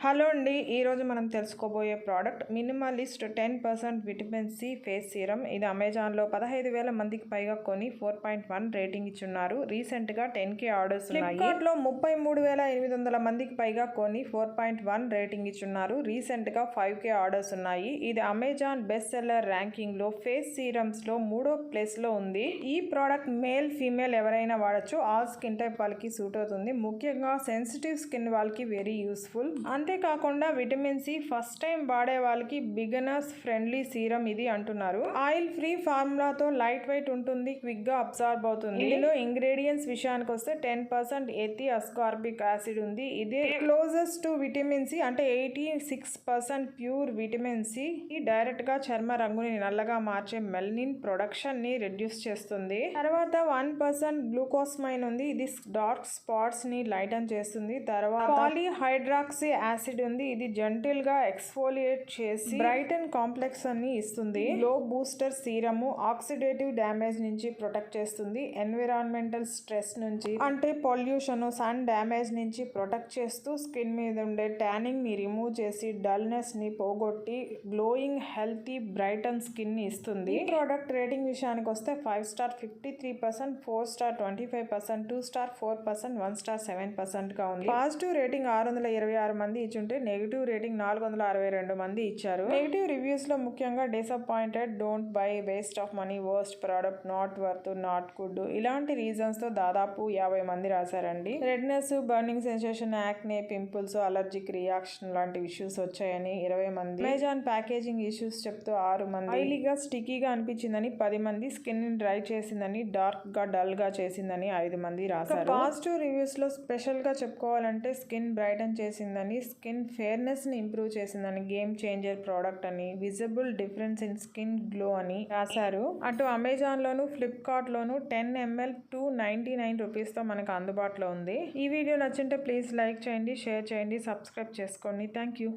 Hello అండి, ఈరోజు మనం తెలుసుకోబోయే product minimalist 10% vitamin C face serum. ఇది అమెజాన్లో 15,000 మందికి పైగా కొని 4.1 రేటింగ్ ఇచ్చున్నారు. రీసెంట్గా 10K ఆర్డర్స్ ఉన్నాయి. ఫ్లిప్కార్ట్లో 33,800 మందికి పైగా కొని 4.1 రేటింగ్ ఇచ్చున్నారు. రీసెంట్గా 5K ఆర్డర్స్ ఉన్నాయి. ఇది అమెజాన్ బెస్ట్ సెల్లర్ ర్యాంకింగ్లో ఫేస్ సీరమ్స్లో 3వ ప్లేస్లో ఉంది. ఈ ప్రోడక్ట్ మేల్ ఫీమేల్ ఎవరైనా వాడచ్చు. ఆల్ స్కిన్ టైప్ వాళ్ళకి సూట్ అవుతుంది. ముఖ్యంగా సెన్సిటివ్ స్కిన్ వాళ్ళకి వెరీ యూస్ఫుల్. అంతేకాకుండా విటమిన్ సి ఫస్ట్ టైం వాడే వాళ్ళకి బిగినర్స్ ఫ్రెండ్లీ సీరం ఇది అంటున్నారు. ఆయిల్ ఫ్రీ ఫార్ములాతో లైట్ వెయిట్ ఉంటుంది, క్విక్ గా అబ్సార్బ్ అవుతుంది. ఇందులో ఇంగ్రీడియంట్స్ విషయానికి వస్తే 10% ఎథి అస్కార్బిక్ యాసిడ్ ఉంది. ఇదే క్లోజెస్ట్ టు విటమిన్ సి, అంటే 86% ప్యూర్ విటమిన్ సి. డైరెక్ట్ గా చర్మ రంగుని నల్లగా మార్చే మెలనిన్ ప్రొడక్షన్ ని రెడ్యూస్ చేస్తుంది. తర్వాత 1% గ్లూకోస్మైన్ ఉంది. ఇది డార్క్ స్పాట్స్ ని లైటన్ చేస్తుంది. తర్వాత పాలీహైడ్రాక్సీ యాసిడ్ ఉంది. ఇది జెంటిల్ గా ఎక్స్ఫోలియేట్ చేసి బ్రైటన్ కాంప్లెక్స్ అని ఇస్తుంది. Glow booster serum oxidative damage నుంచి ప్రొటెక్ట్ చేస్తుంది. ఎన్విరాన్మెంటల్ స్ట్రెస్ నుంచి, అంటే పొల్యూషన్, సన్ డ్యామేజ్ నుంచి ప్రొటెక్ట్ చేస్తూ స్కిన్ మీద ఉండే ట్యానింగ్ ని రిమూవ్ చేసి డల్నెస్ ని పోగొట్టి గ్లోయింగ్ హెల్తీ బ్రైటన్ స్కిన్ ని ఇస్తుంది. ఈ ప్రోడక్ట్ రేటింగ్ విషయానికి వస్తే 5 స్టార్ 53%, 4 స్టార్ 25%, 2 స్టార్ 4%, 1 స్టార్ 7% గా ఉంది. పాజిటివ్ రేటింగ్ 626 మంది ఇచ్చుంటే నెగిటివ్ రేటింగ్ 462 మంది ఇచ్చారు. నెగిటివ్ రివ్యూస్ లో ముఖ్యంగా disappointed, don't by, waste of money, worst product, not worth, not good, ఇలాంటి రీజన్స్ తో దాదాపు 50 మంది రాశారండి. Redness, burning sensation, acne, pimples, allergic reaction లాంటి ఇష్యూస్ వచ్చాయని 20 మంది, అమెజాన్ ప్యాకేజింగ్ ఇష్యూస్ చెప్తూ 6 మంది, ఆయిలీగా స్టికీగా అనిపించిందని 10 మంది, స్కిన్ డ్రై చేసిందని, డార్క్ గా డల్ గా చేసిందని 5 మంది రాశారు. పాజిటివ్ రివ్యూస్ లో స్పెషల్ గా చెప్పుకోవాలంటే స్కిన్ బ్రైటన్ చేసిందని, స్కిన్ ఫేర్నెస్ ని ఇంప్రూవ్ చేసిందని, గేమ్ చేంజర్ ప్రోడక్ట్ అని, visible difference in skin glow అని రాశారు. అటు అమెజాన్ లోను ఫ్లిప్కార్ట్ లోను 10 ml 299 రూపీస్ తో మనకు అందుబాటులో ఉంది. ఈ వీడియో నచ్చింటే ప్లీజ్ లైక్ చేయండి, షేర్ చేయండి, సబ్స్క్రైబ్ చేసుకోండి. Thank you.